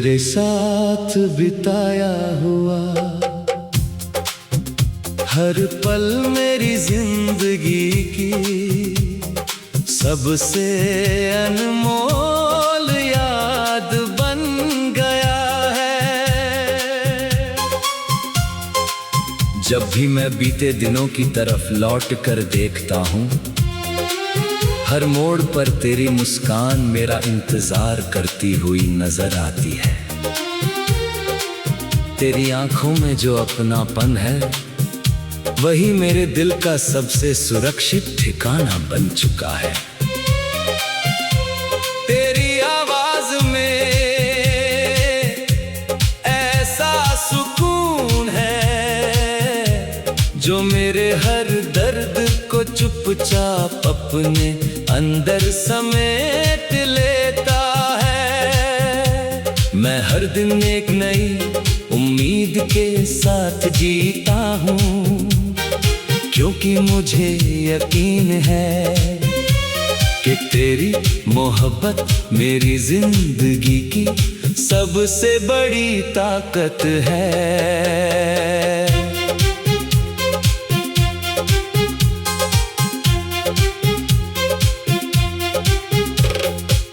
तेरे साथ बिताया हुआ हर पल मेरी जिंदगी की सबसे अनमोल याद बन गया है। जब भी मैं बीते दिनों की तरफ लौट कर देखता हूँ, हर मोड़ पर तेरी मुस्कान मेरा इंतजार करती हुई नजर आती है। तेरी आंखों में जो अपनापन है, वही मेरे दिल का सबसे सुरक्षित ठिकाना बन चुका है। तेरी आवाज में ऐसा सुकून है जो मेरे हर दर्द को चुपचाप अपने अंदर समेट लेता है। मैं हर दिन एक नई उम्मीद के साथ जीता हूँ, क्योंकि मुझे यकीन है कि तेरी मोहब्बत मेरी जिंदगी की सबसे बड़ी ताकत है।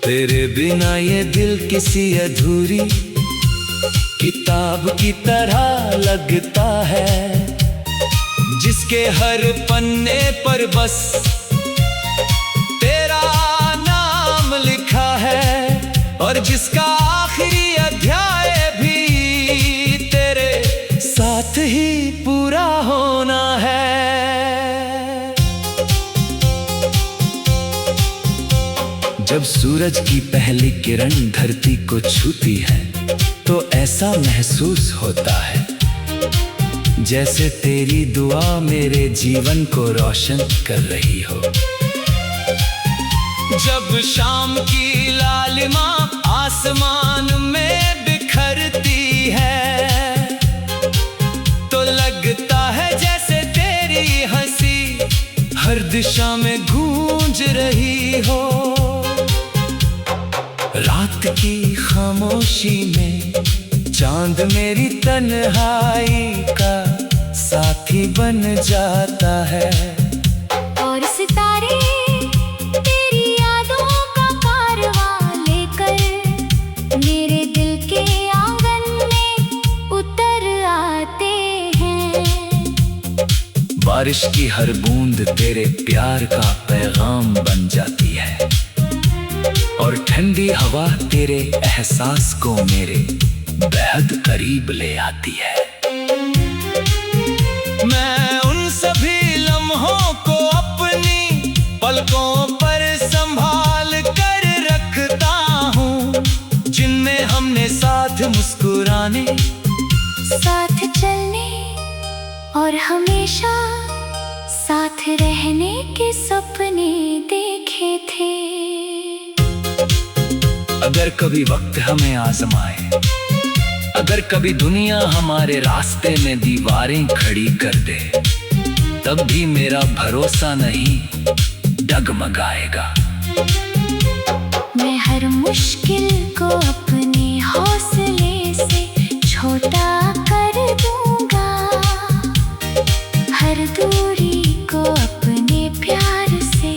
तेरे बिना ये दिल किसी अधूरी किताब की तरह लगता है, जिसके हर पन्ने पर बस तेरा नाम लिखा है, और जिसका आखिरी अध्याय भी तेरे साथ ही पूरा होना है। जब सूरज की पहली किरण धरती को छूती है, तो ऐसा महसूस होता है जैसे तेरी दुआ मेरे जीवन को रोशन कर रही हो। जब शाम की लालिमा आसमान में बिखरती है, तो लगता है जैसे तेरी हंसी हर दिशा में गूंज रही हो। रात की खामोशी में चांद मेरी तन्हाई का साथी बन जाता है, और सितारे तेरी यादों का कारवां लेकर मेरे दिल के आंगन में उतर आते हैं। बारिश की हर बूंद तेरे प्यार का पैगाम बन जाती है, और ठंडी हवा तेरे एहसास को मेरे बेहद करीब ले आती है। मैं उन सभी लम्हों को अपनी पलकों पर संभाल कर रखता हूँ, जिनमें हमने साथ मुस्कुराने, साथ चलने और हमेशा साथ रहने के सपने देखे थे। अगर कभी वक्त हमें आजमाए, अगर कभी दुनिया हमारे रास्ते में दीवारें खड़ी कर दे, तब भी मेरा भरोसा नहीं डगमगाएगा। मैं हर मुश्किल को अपने हौसले से छोटा कर दूंगा, हर दूरी को अपने प्यार से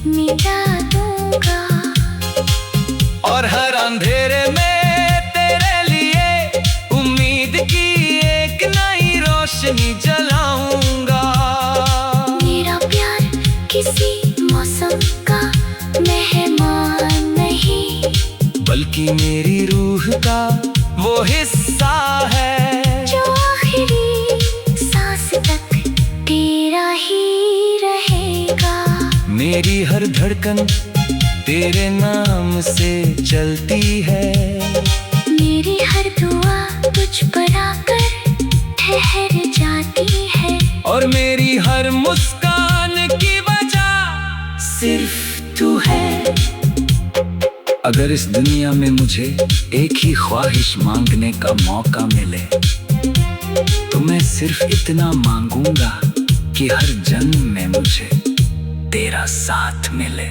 मिटा दूंगा, और हर अंधेरे में तेरे लिए उम्मीद की एक नई रोशनी जलाऊंगा। मेरा प्यार किसी मौसम का मेहमान नहीं, बल्कि मेरी रूह का वो हिस्सा है, जो आखिरी सांस तक तेरा ही रहेगा। मेरी हर धड़कन तेरे नाम से चलती है, मेरी हर दुआ तुझ पर आकर ठहर जाती है, और मेरी हर मुस्कान की वजह सिर्फ तू है। अगर इस दुनिया में मुझे एक ही ख्वाहिश मांगने का मौका मिले, तो मैं सिर्फ इतना मांगूंगा कि हर जन्म में मुझे तेरा साथ मिले।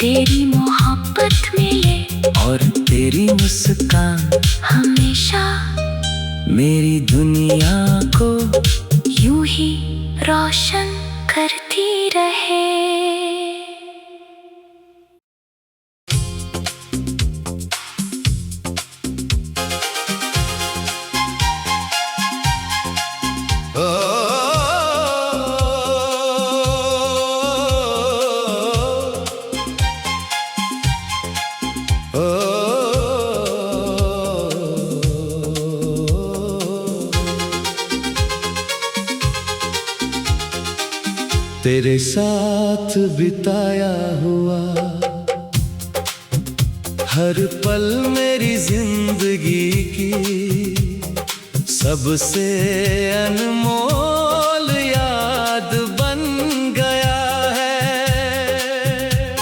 तेरी मोहब्बत मिले और तेरी मुस्कान हमेशा मेरी दुनिया को यूं ही रोशन करती रहे। तेरे साथ बिताया हुआ हर पल मेरी जिंदगी की सबसे अनमोल याद बन गया है।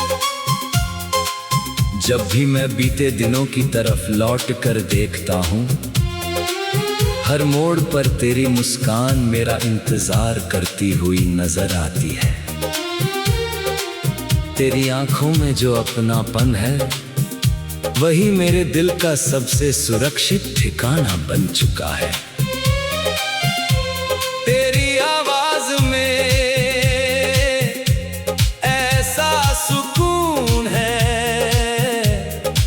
जब भी मैं बीते दिनों की तरफ लौट कर देखता हूँ, हर मोड़ पर तेरी मुस्कान मेरा इंतजार करती हुई नजर आती है। तेरी आंखों में जो अपनापन है, वही मेरे दिल का सबसे सुरक्षित ठिकाना बन चुका है। तेरी आवाज में ऐसा सुकून है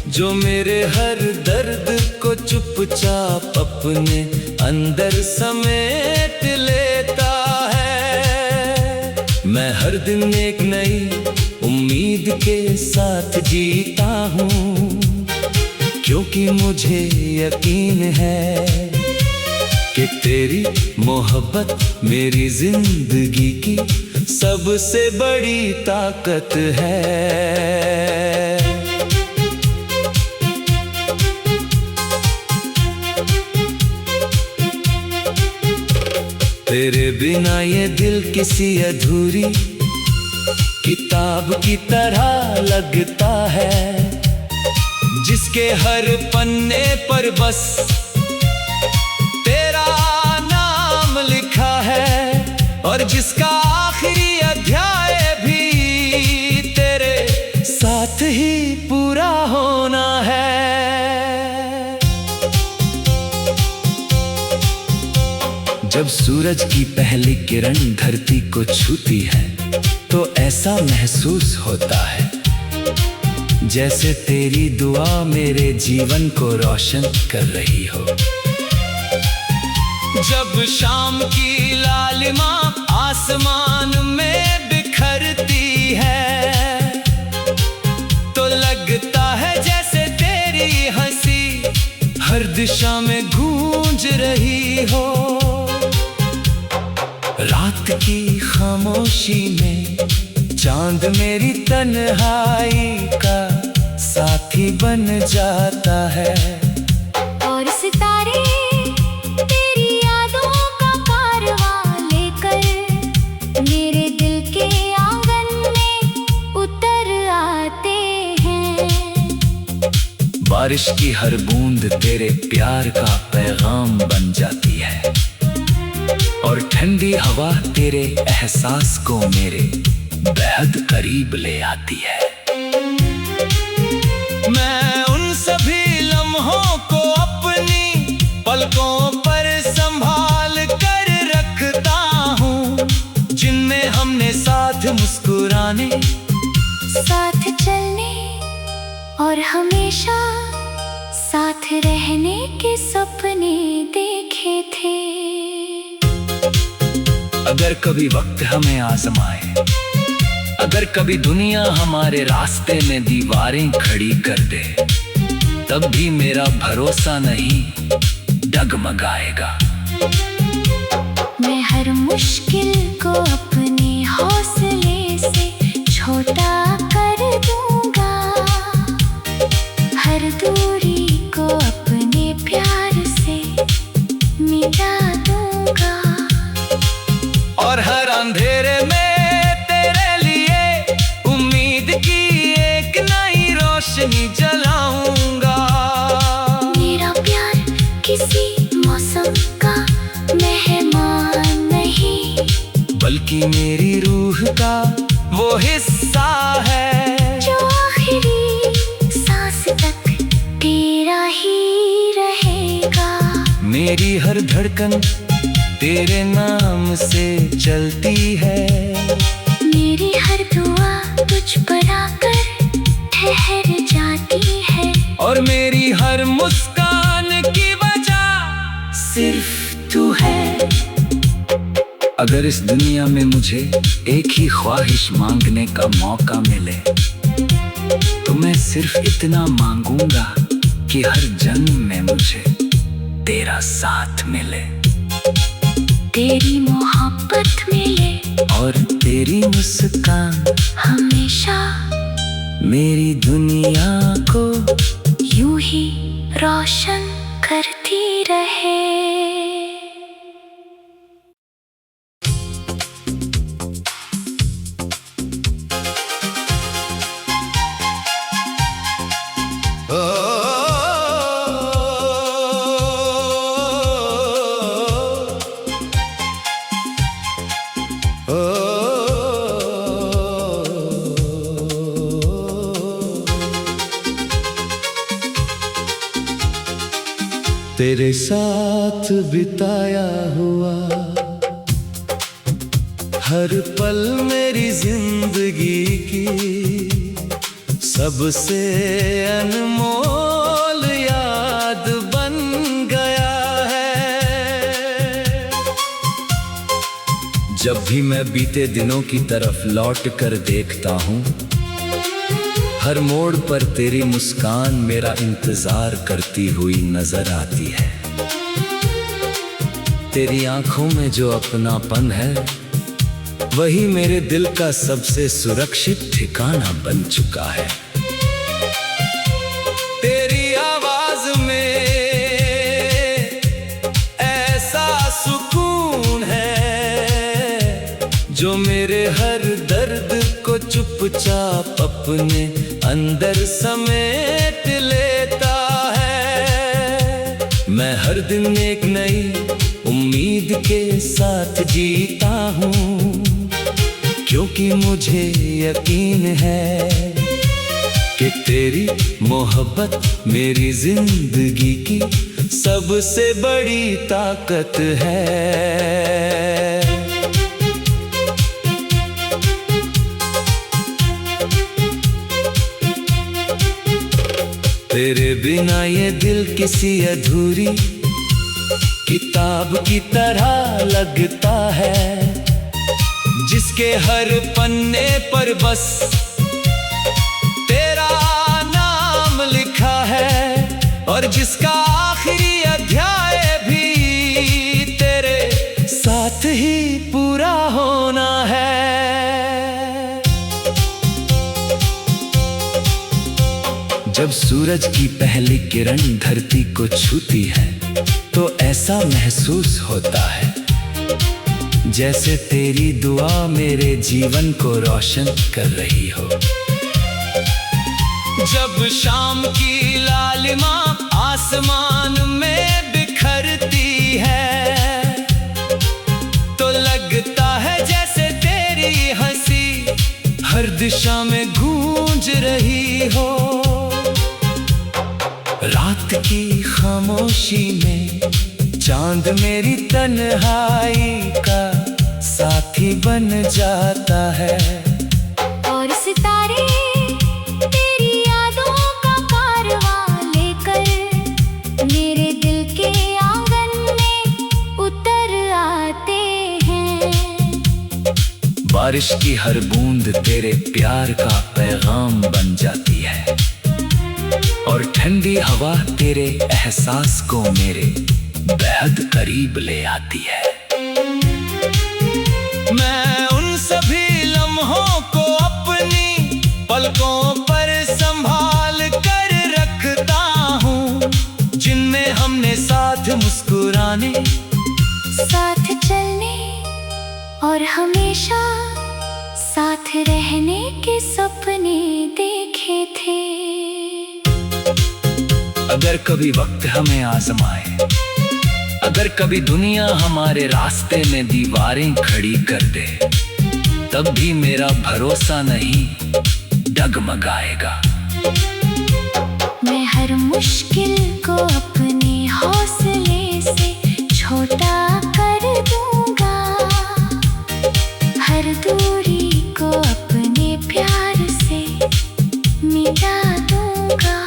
जो मेरे हर दर्द को चुपचाप अपने अंदर समेट लेता है। मैं हर दिन एक नई उम्मीद के साथ जीता हूँ, क्योंकि मुझे यकीन है कि तेरी मोहब्बत मेरी जिंदगी की सबसे बड़ी ताकत है। तेरे बिना ये दिल किसी अधूरी किताब की तरह लगता है, जिसके हर पन्ने पर बस तेरा नाम लिखा है, और जिसका आखिरी अध्याय भी तेरे साथ ही पूरा होना है। जब सूरज की पहली किरण धरती को छूती है, तो ऐसा महसूस होता है जैसे तेरी दुआ मेरे जीवन को रोशन कर रही हो। जब शाम की लालिमा आसमान में बिखरती है, तो लगता है जैसे तेरी हंसी हर दिशा में गूंज रही हो। रात की खामोशी में चांद मेरी तन्हाई का साथी बन जाता है, और सितारे तेरी यादों का कारवां लेकर मेरे दिल के आंगन में उतर आते हैं। बारिश की हर बूंद तेरे प्यार का पैगाम बन जाती है, और ठंडी हवा तेरे एहसास को मेरे बेहद करीब ले आती है। मैं उन सभी लम्हों को अपनी पलकों पर संभाल कर रखता हूँ, जिनमें हमने साथ मुस्कुराने, साथ चलने और हमेशा साथ रहने के सपने देखे थे। अगर कभी वक्त हमें आजमाए, अगर कभी दुनिया हमारे रास्ते में दीवारें खड़ी कर दे, तब भी मेरा भरोसा नहीं डगमगाएगा। मैं हर मुश्किल को अपने हौसले से छोटा कर दूंगा, हर दूरी को अपने प्यार से मिटा दूंगा, और हर अंधेरे में तेरे लिए उम्मीद की एक नई रोशनी जलाऊंगा। मेरा प्यार किसी मौसम का मेहमान नहीं, बल्कि मेरी रूह का वो हिस्सा है जो मेरी हर धड़कन तेरे नाम से चलती है। मेरी हर दुआ तुझ पर आकर ठहर जाती है। और मेरी हर मुस्कान की वजह सिर्फ तू है। अगर इस दुनिया में मुझे एक ही ख्वाहिश मांगने का मौका मिले तो मैं सिर्फ इतना मांगूंगा कि हर जन्म में मुझे तेरा साथ मिले, तेरी मोहब्बत मिले और तेरी मुस्कान हमेशा मेरी दुनिया को यूं ही रोशन करती रहे। तेरे साथ बिताया हुआ हर पल मेरी जिंदगी की सबसे अनमोल याद बन गया है। जब भी मैं बीते दिनों की तरफ लौट कर देखता हूँ, हर मोड़ पर तेरी मुस्कान मेरा इंतजार करती हुई नजर आती है। तेरी आंखों में जो अपनापन है वही मेरे दिल का सबसे सुरक्षित ठिकाना बन चुका है। तेरी आवाज में ऐसा सुकून है जो मेरे हर दर्द को चुपचाप अपने अंदर समेट लेता है। मैं हर दिन एक नई उम्मीद के साथ जीता हूँ, क्योंकि मुझे यकीन है कि तेरी मोहब्बत मेरी जिंदगी की सबसे बड़ी ताकत है। तेरे बिना ये दिल किसी अधूरी किताब की तरह लगता है, जिसके हर पन्ने पर बस तेरा नाम लिखा है, और जिसका आखिरी अध्याय भी तेरे साथ ही पूरा होना है। जब सूरज की पहली किरण धरती को छूती है तो ऐसा महसूस होता है जैसे तेरी दुआ मेरे जीवन को रोशन कर रही हो। जब शाम की लालिमा आसमान में बिखरती है तो लगता है जैसे तेरी हंसी हर दिशा में गूंज रही हो। रात की खामोशी में चांद मेरी तन्हाई का साथी बन जाता है, और सितारे तेरी यादों का कारवां लेकर मेरे दिल के आंगन में उतर आते हैं। बारिश की हर बूंद तेरे प्यार का पैगाम बन जाती है, और ठंडी हवा तेरे एहसास को मेरे बेहद करीब ले आती है। मैं उन सभी लम्हों को अपनी पलकों पर संभाल कर रखता हूँ, जिनमें हमने साथ मुस्कुराने, साथ चलने और हमेशा साथ रहने के सपने देखे थे। अगर कभी वक्त हमें आजमाए, अगर कभी दुनिया हमारे रास्ते में दीवारें खड़ी कर दे, तब भी मेरा भरोसा नहीं डगमगाएगा। मैं हर मुश्किल को अपने हौसले से छोटा कर दूंगा, हर दूरी को अपने प्यार से मिटा दूंगा।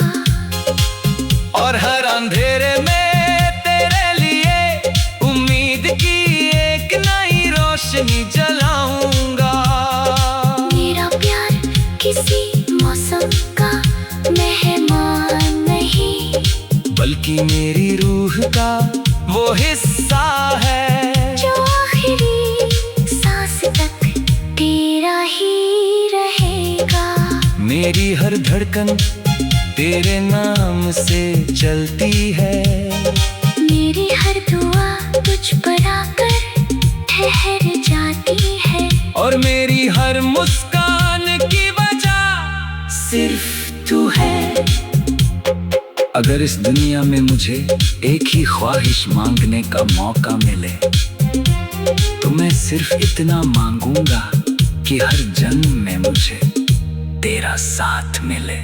और हर अंधेरे में तेरे लिए उम्मीद की एक नई रोशनी जलाऊंगा। मेरा प्यार किसी मौसम का मेहमान नहीं, बल्कि मेरी रूह का वो हिस्सा है जो आखिरी सांस तक तेरा ही रहेगा। मेरी हर धड़कन तेरे नाम से चलती है, मेरी हर दुआ तुझ पर आकर ठहर जाती है। और मेरी हर मुस्कान की वजह सिर्फ तू है। अगर इस दुनिया में मुझे एक ही ख्वाहिश मांगने का मौका मिले, तो मैं सिर्फ इतना मांगूंगा कि हर जन्म में मुझे तेरा साथ मिले,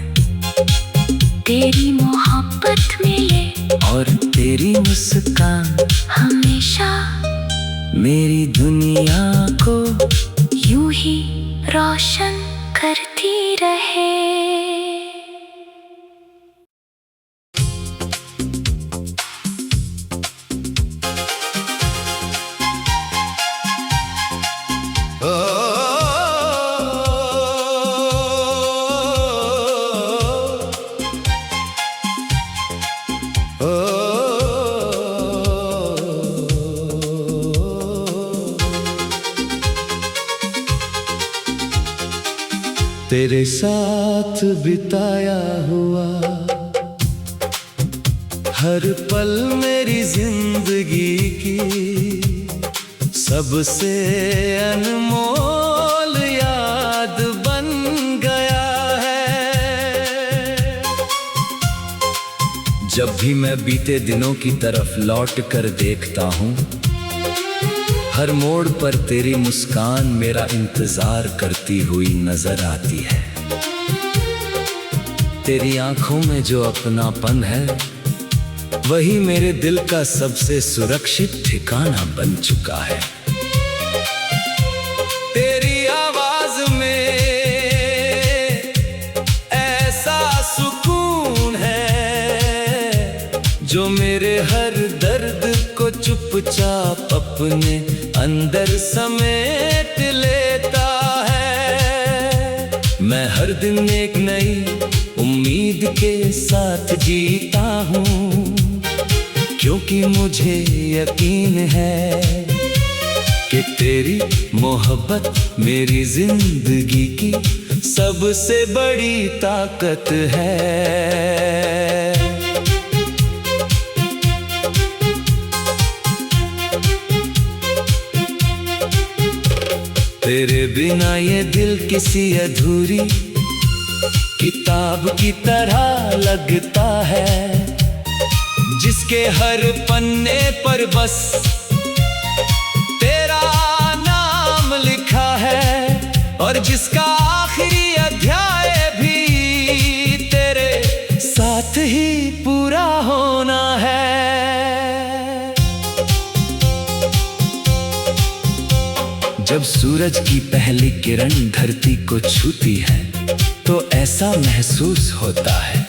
तेरी मोहब्बत मिले और तेरी मुस्कान हमेशा मेरी दुनिया को यूं ही रोशन करती रहे। तेरे साथ बिताया हुआ हर पल मेरी जिंदगी की सबसे अनमोल याद बन गया है। जब भी मैं बीते दिनों की तरफ लौट कर देखता हूँ, हर मोड़ पर तेरी मुस्कान मेरा इंतजार करती हुई नजर आती है। तेरी आंखों में जो अपनापन है, वही मेरे दिल का सबसे सुरक्षित ठिकाना बन चुका है। तेरी आवाज में ऐसा सुकून है जो मेरे हर दर्द को चुपचाप अपने अंदर समेट लेता है। मैं हर दिन एक नई उम्मीद के साथ जीता हूँ, क्योंकि मुझे यकीन है कि तेरी मोहब्बत मेरी जिंदगी की सबसे बड़ी ताकत है। तेरे बिना ये दिल किसी अधूरी किताब की तरह लगता है, जिसके हर पन्ने पर बस तेरा नाम लिखा है, और जिसका आखिरी अध्याय भी तेरे साथ ही पूरा होना है। जब सूरज की पहली किरण धरती को छूती है, तो ऐसा महसूस होता है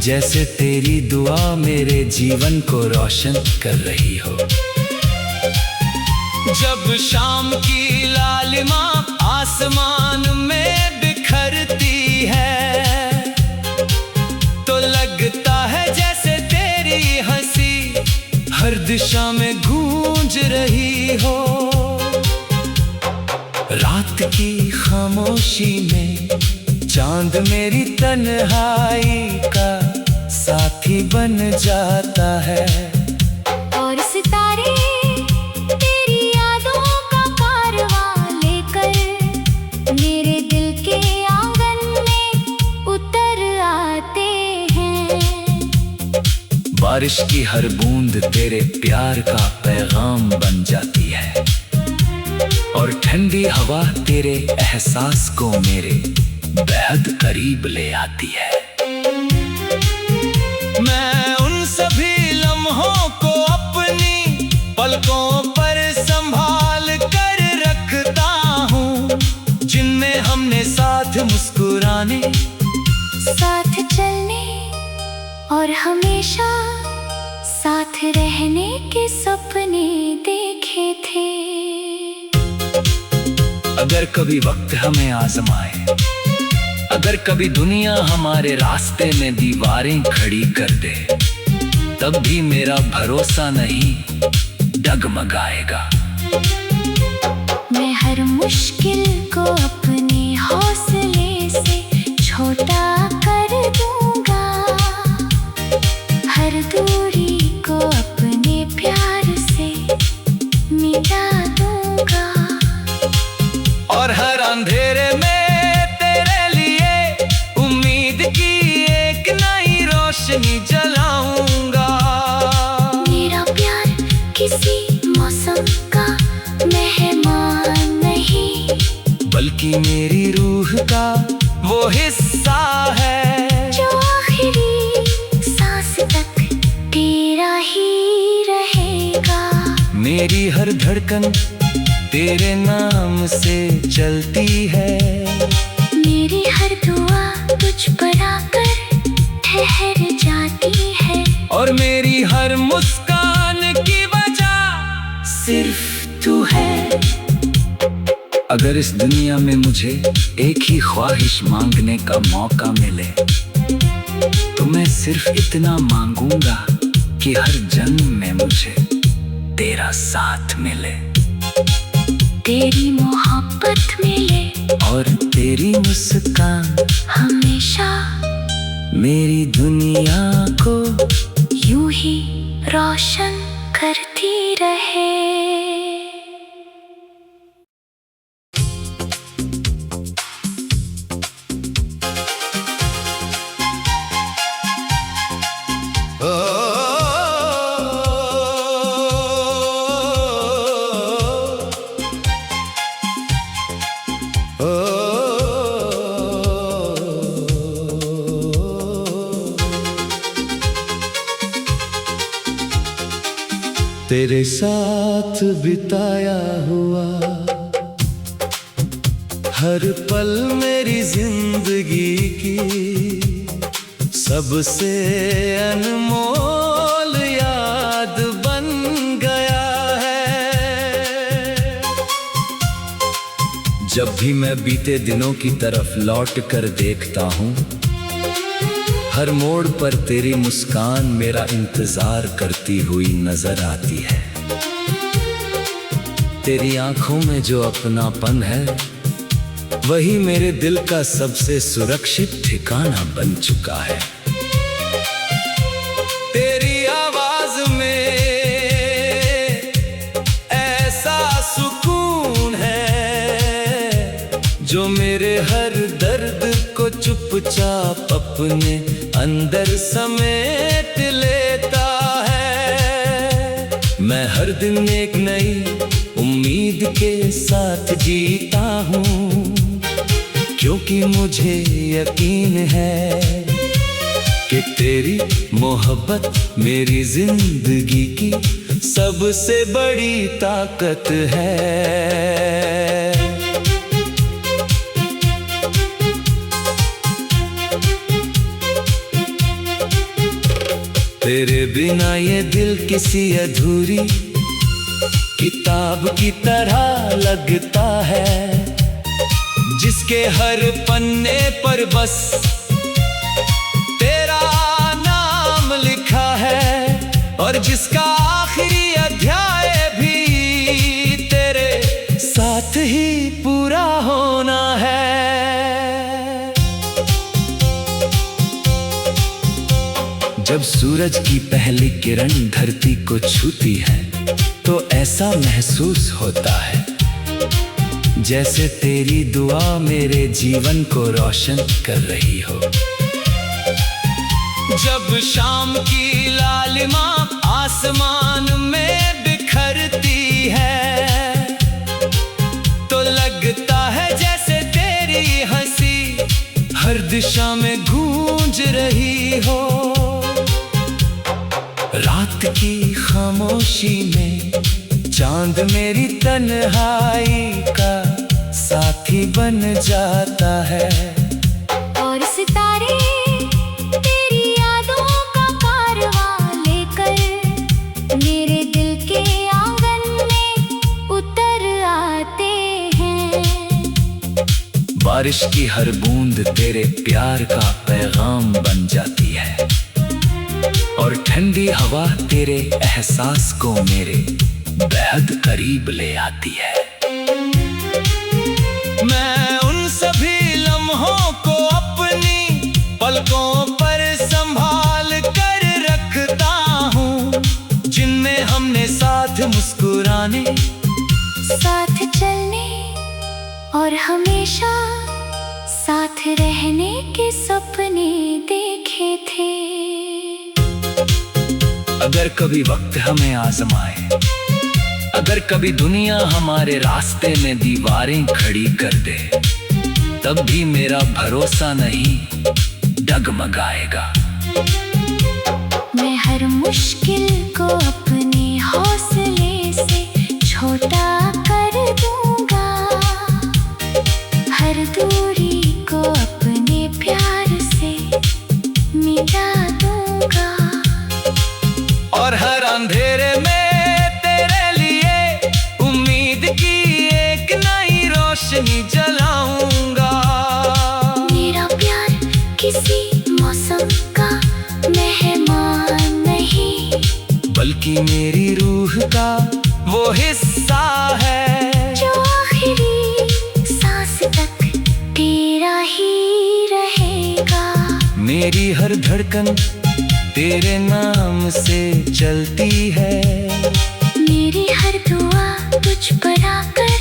जैसे तेरी दुआ मेरे जीवन को रोशन कर रही हो। जब शाम की लालिमा आसमान में बिखरती है, तो लगता है जैसे तेरी हंसी हर दिशा में गूंज रही हो। रात की खामोशी में चांद मेरी तन्हाई का साथी बन जाता है, और सितारे तेरी यादों का कारवां लेकर मेरे दिल के आंगन में उतर आते हैं। बारिश की हर बूंद तेरे प्यार का पैगाम बन जाती है, और ठंडी हवा तेरे एहसास को मेरे बेहद करीब ले आती है। मैं उन सभी लम्हों को अपनी पलकों पर संभाल कर रखता हूँ, जिनमें हमने साथ मुस्कुराने, साथ चलने और हमेशा साथ रहने के सपने देखे थे। अगर कभी वक्त हमें आजमाए, अगर कभी दुनिया हमारे रास्ते में दीवारें खड़ी कर दे, तब भी मेरा भरोसा नहीं डगमगाएगा। मैं हर मुश्किल को अपने हौसले से छोटा कर दूंगा, हर दूरी को अपने प्यार से मिटा दूंगा, और हर अंधेरे में तेरे लिए उम्मीद की एक नई रोशनी जलाऊंगा। मेरा प्यार किसी मौसम का मेहमान नहीं, बल्कि मेरी रूह का वो हिस्सा है, जो आखिरी सांस तक तेरा ही रहेगा। मेरी हर धड़कन तेरे नाम से चलती है, मेरी हर दुआ तुझ पर आकर ठहर जाती है, और मेरी हर मुस्कान की वजह सिर्फ तू है। अगर इस दुनिया में मुझे एक ही ख्वाहिश मांगने का मौका मिले, तो मैं सिर्फ इतना मांगूंगा कि हर जन्म में मुझे तेरा साथ मिले, तेरी मोहब्बत मिले और तेरी मुस्कान हमेशा मेरी दुनिया को यूं ही रोशन करती रहे। तेरे साथ बिताया हुआ हर पल मेरी जिंदगी की सबसे अनमोल याद बन गया है। जब भी मैं बीते दिनों की तरफ लौट कर देखता हूँ, हर मोड़ पर तेरी मुस्कान मेरा इंतजार करती हुई नजर आती है। तेरी आंखों में जो अपनापन है, वही मेरे दिल का सबसे सुरक्षित ठिकाना बन चुका है। तेरी आवाज में ऐसा सुकून है जो मेरे हर दर्द को चुपचाप अपने अंदर समेट लेता है। मैं हर दिन एक नई उम्मीद के साथ जीता हूँ, क्योंकि मुझे यकीन है कि तेरी मोहब्बत मेरी जिंदगी की सबसे बड़ी ताकत है। तेरे बिना ये दिल किसी अधूरी किताब की तरह लगता है, जिसके हर पन्ने पर बस तेरा नाम लिखा है, और जिसका आखिरी अध्याय भी तेरे साथ ही पूरा होना है। जब सूरज की पहली किरण धरती को छूती है, तो ऐसा महसूस होता है जैसे तेरी दुआ मेरे जीवन को रोशन कर रही हो। जब शाम की लालिमा आसमान में बिखरती है, तो लगता है जैसे तेरी हंसी हर दिशा में गूंज रही हो। रात की खामोशी में में चांद मेरी तन्हाई का साथी बन जाता है। और सितारे तेरी यादों का कारवां लेकर मेरे दिल के आंगन में उतर आते हैं। बारिश की हर बूंद तेरे प्यार का पैगाम बन जाती है और ठंडी हवा तेरे एहसास को मेरे बेहद करीब ले आती है। मैं उन सभी लम्हों को अपनी पलकों पर संभाल कर रखता हूँ जिनमें हमने साथ मुस्कुराने, साथ चलने और हमेशा साथ रहने के सपने देखे थे। अगर कभी वक्त हमें आजमाए, अगर कभी दुनिया हमारे रास्ते में दीवारें खड़ी कर दे, तब भी मेरा भरोसा नहीं डगमगाएगा। मैं हर मुश्किल को अपने हौसले से छोटा कर दूंगा, हर दूरी को अपने प्यार से मिटा दूंगा। और हर अंधेरे में तेरे लिए उम्मीद की एक नई रोशनी जलाऊंगा। मेरा प्यार किसी मौसम का मेहमान नहीं, बल्कि मेरी रूह का वो हिस्सा है जो आखिरी सांस तक तेरा ही रहेगा। मेरी हर धड़कन तेरे नाम से चलती है, मेरी हर दुआ तुझ पर आकर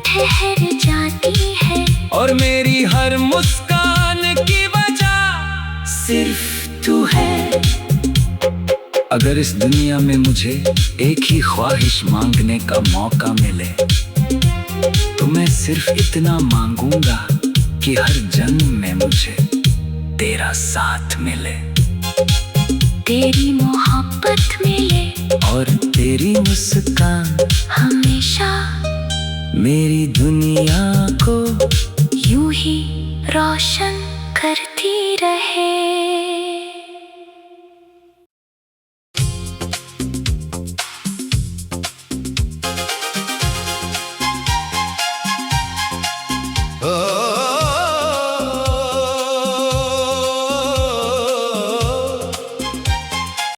ठहर जाती है। और मेरी हर मुस्कान की वजह सिर्फ तू है। अगर इस दुनिया में मुझे एक ही ख्वाहिश मांगने का मौका मिले, तो मैं सिर्फ इतना मांगूंगा कि हर जन्म में मुझे तेरा साथ मिले, तेरी मोहब्बत मिले और तेरी मुस्कान हमेशा मेरी दुनिया को यूं ही रोशन करती रहे। Oh